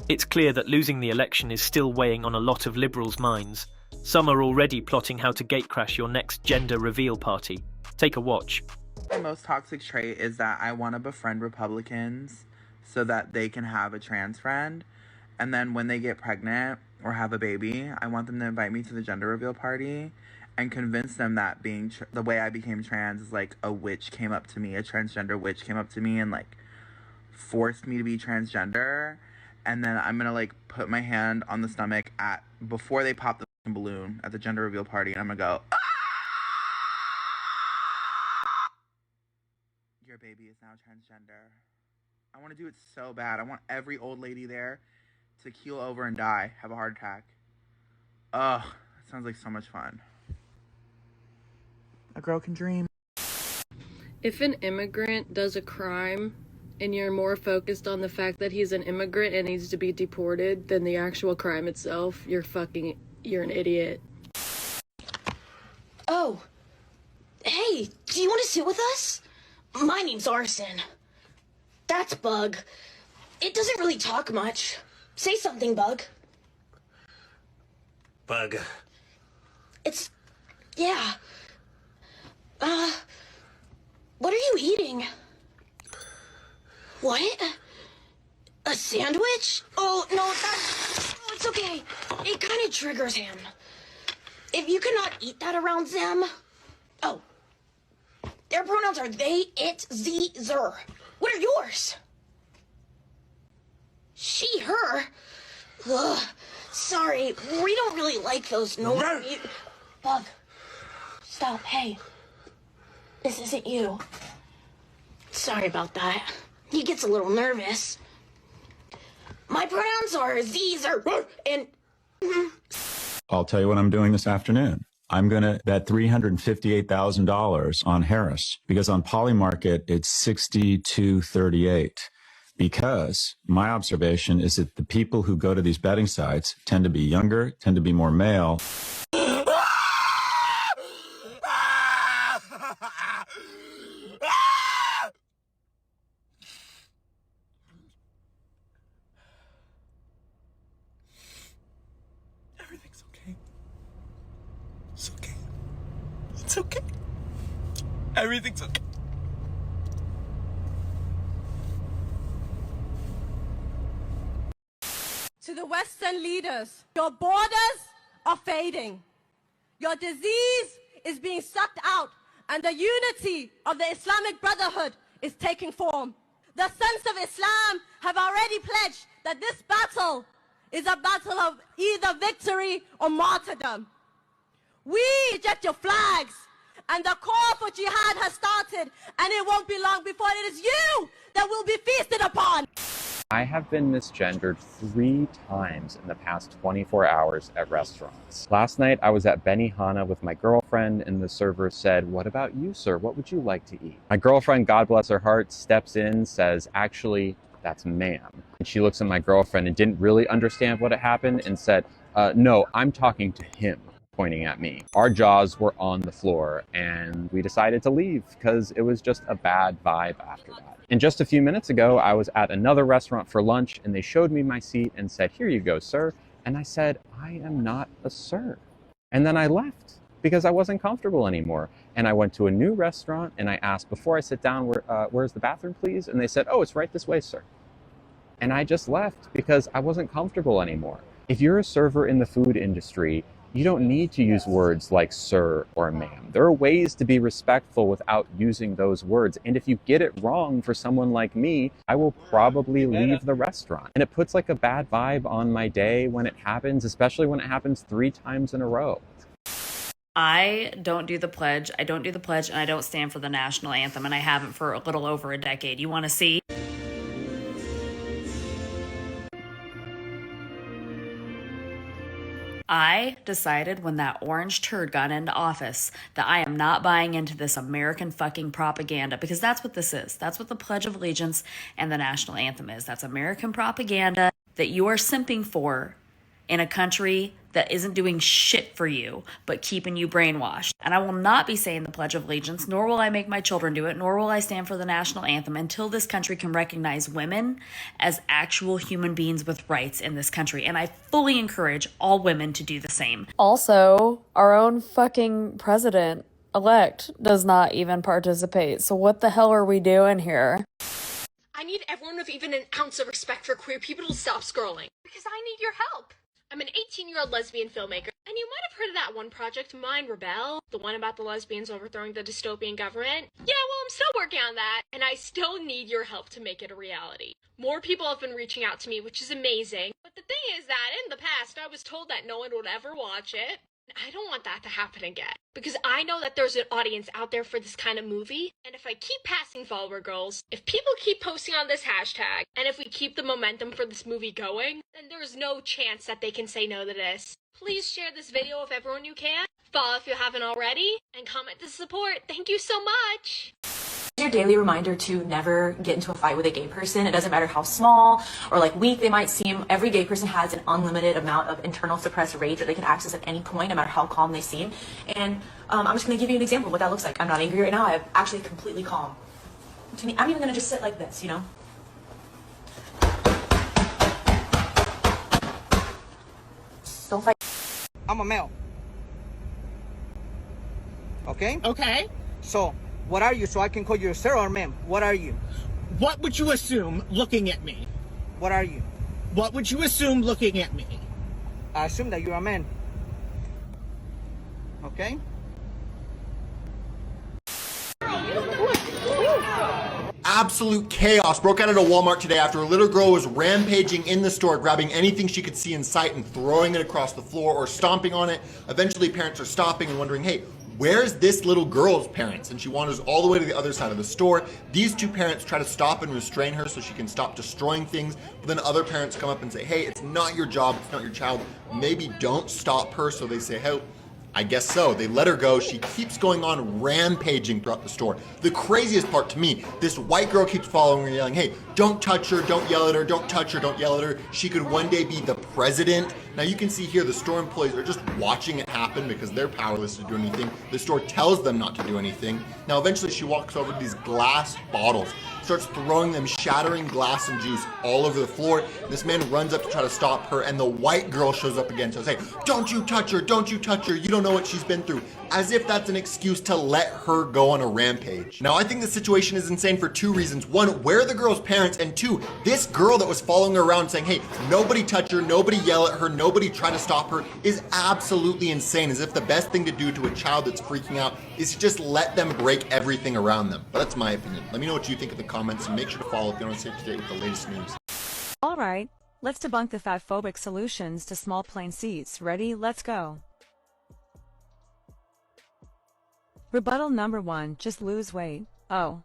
It's clear that losing the election is still weighing on a lot of Liberals' minds. Some are already plotting how to gatecrash your next gender reveal party. Take a watch. My most toxic trait is that I want to befriend Republicans so that they can have a trans friend. And then when they get pregnant or have a baby, I want them to invite me to the gender reveal party and convince them that being the way I became trans is like a witch came up to me, a transgender witch came up to me and like forced me to be transgender. And then I'm gonna like put my hand on the stomach before they pop the balloon at the gender reveal party, and I'm gonna go, ah! Your baby is now transgender. I want to do it so bad. I want every old lady there to keel over and die, have a heart attack. Ugh, that sounds like so much fun. A girl can dream. If an immigrant does a crime and you're more focused on the fact that he's an immigrant and needs to be deported than the actual crime itself, you're an idiot. Oh, hey, do you want to sit with us? My name's Arson. That's Bug. It doesn't really talk much. Say something, Bug. Bug. Yeah. What are you eating? What? A sandwich? Oh, no, it's okay. It kind of triggers him. If you cannot eat that around them... Oh. Their pronouns are they, it, ze, zer. What are yours? She, her. Ugh. Sorry, we don't really like those. No. Bug. Stop, hey. This isn't you. Sorry about that. He gets a little nervous. My pronouns are these are and... I'll tell you what I'm doing this afternoon. I'm going to bet $358,000 on Harris because on Polymarket, it's 62.38. Because my observation is that the people who go to these betting sites tend to be younger, tend to be more male. Everything's okay. It's okay. It's okay. Everything's okay. To the Western leaders, your borders are fading. Your disease is being sucked out, and the unity of the Islamic Brotherhood is taking form. The Sons of Islam have already pledged that this battle is a battle of either victory or martyrdom. We reject your flags, and the call for jihad has started, and it won't be long before it is you that will be feasted upon. I have been misgendered 3 times in the past 24 hours at restaurants. Last night, I was at Benihana with my girlfriend, and the server said, "What about you, sir? What would you like to eat?" My girlfriend, God bless her heart, steps in, says, "Actually, that's ma'am." And she looks at my girlfriend and didn't really understand what had happened and said, "No, I'm talking to him," pointing at me. Our jaws were on the floor, and we decided to leave because it was just a bad vibe after that. And just a few minutes ago, I was at another restaurant for lunch, and they showed me my seat and said, "Here you go, sir." And I said, "I am not a sir." And then I left because I wasn't comfortable anymore. And I went to a new restaurant, and I asked, before I sit down, where's the bathroom, please? And they said, "Oh, it's right this way, sir." And I just left because I wasn't comfortable anymore. If you're a server in the food industry, you don't need to use words like sir or ma'am. There are ways to be respectful without using those words. And if you get it wrong for someone like me, I will probably leave the restaurant. And it puts like a bad vibe on my day when it happens, especially when it happens 3 times in a row. I don't do the pledge. I don't do the pledge, and I don't stand for the national anthem, and I haven't for a little over a decade. You want to see? I decided when that orange turd got into office that I am not buying into this American fucking propaganda, because that's what this is. That's what the Pledge of Allegiance and the national anthem is. That's American propaganda that you are simping for in a country that isn't doing shit for you, but keeping you brainwashed. And I will not be saying the Pledge of Allegiance, nor will I make my children do it, nor will I stand for the national anthem until this country can recognize women as actual human beings with rights in this country. And I fully encourage all women to do the same. Also, our own fucking president-elect does not even participate. So what the hell are we doing here? I need everyone with even an ounce of respect for queer people to stop scrolling. Because I need your help. I'm an 18-year-old lesbian filmmaker, and you might have heard of that one project of mine, Rebel, the one about the lesbians overthrowing the dystopian government. Yeah, well, I'm still working on that, and I still need your help to make it a reality. More people have been reaching out to me, which is amazing. But the thing is that in the past, I was told that no one would ever watch it. I don't want that to happen again, because I know that there's an audience out there for this kind of movie, and if I keep passing follower goals, if people keep posting on this hashtag, and if we keep the momentum for this movie going, then there's no chance that they can say no to this. Please share this video with everyone you can, follow if you haven't already, and comment to support. Thank you so much! Your daily reminder to never get into a fight with a gay person. It doesn't matter how small or like weak they might seem. Every gay person has an unlimited amount of internal suppressed rage that they can access at any point, no matter how calm they seem. And I'm just going to give you an example of what that looks like. I'm not angry right now. I'm actually completely calm. To me, I'm even going to just sit like this, you know? Don't fight. I'm a male. Okay? Okay. So, what are you so I can call you a sir or ma'am? What are you? What would you assume looking at me? What are you? What would you assume looking at me? I assume that you're a man. Okay? Absolute chaos broke out at a Walmart today after a little girl was rampaging in the store, grabbing anything she could see in sight and throwing it across the floor or stomping on it. Eventually, parents are stopping and wondering, hey, where's this little girl's parents? And she wanders all the way to the other side of the store. These two parents try to stop and restrain her so she can stop destroying things. But then other parents come up and say, hey, it's not your job, it's not your child. Maybe don't stop her. So they say, hey, I guess so. They let her go. She keeps going on rampaging throughout the store. The craziest part to me, this white girl keeps following her, yelling, hey, don't touch her, don't yell at her, don't touch her, don't yell at her. She could one day be the president. Now you can see here the store employees are just watching it happen because they're powerless to do anything. The store tells them not to do anything. Now eventually she walks over to these glass bottles, starts throwing them, shattering glass and juice all over the floor. This man runs up to try to stop her, and the white girl shows up again, says, hey, don't you touch her, don't you touch her, you don't know what she's been through. As if that's an excuse to let her go on a rampage. Now I think the situation is insane for two reasons. One, where are the girl's parents? And two, this girl that was following her around saying, hey, nobody touch her, nobody yell at her, nobody try to stop her, is absolutely insane. As if the best thing to do to a child that's freaking out is to just let them break everything around them. But that's my opinion. Let me know what you think in the comments, and make sure to follow if you want to stay up to date with the latest news. Alright, let's debunk the fatphobic solutions to small plane seats. Ready? Let's go. Rebuttal number 1, just lose weight. Oh.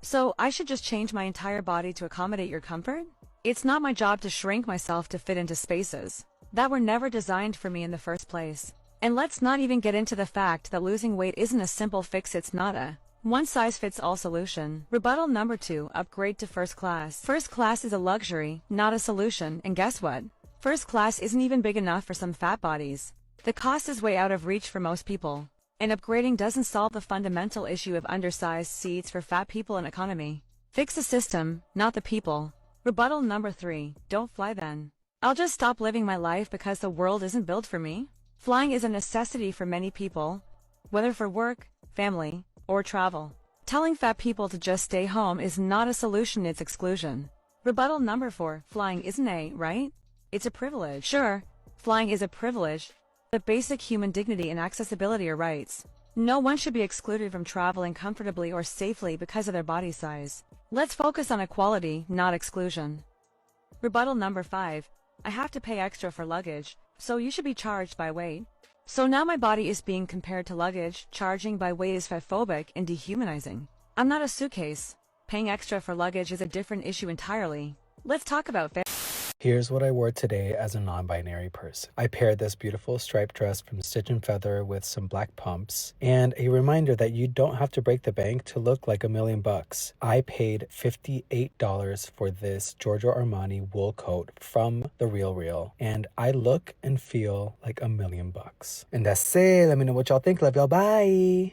So I should just change my entire body to accommodate your comfort? It's not my job to shrink myself to fit into spaces that were never designed for me in the first place. And let's not even get into the fact that losing weight isn't a simple fix, it's not a one-size-fits-all solution. Rebuttal number 2, upgrade to first class. First class is a luxury, not a solution, and guess what? First class isn't even big enough for some fat bodies. The cost is way out of reach for most people. And upgrading doesn't solve the fundamental issue of undersized seats for fat people in economy. Fix the system, not the people. Rebuttal number 3, don't fly then. I'll just stop living my life because the world isn't built for me. Flying is a necessity for many people, whether for work, family, or travel. Telling fat people to just stay home is not a solution, it's exclusion. Rebuttal number 4, flying isn't right? It's a privilege. Sure, flying is a privilege, but basic human dignity and accessibility are rights. No one should be excluded from traveling comfortably or safely because of their body size. Let's focus on equality, not exclusion. Rebuttal number 5, I have to pay extra for luggage, so you should be charged by weight. So now my body is being compared to luggage. Charging by weight is fatphobic and dehumanizing. I'm not a suitcase. Paying extra for luggage is a different issue entirely. Let's talk about Here's what I wore today as a non-binary person. I paired this beautiful striped dress from Stitch and Feather with some black pumps, and a reminder that you don't have to break the bank to look like $1,000,000. I paid $58 for this Giorgio Armani wool coat from The Real, and I look and feel like $1,000,000. And that's it. Let me know what y'all think. Love y'all. Bye.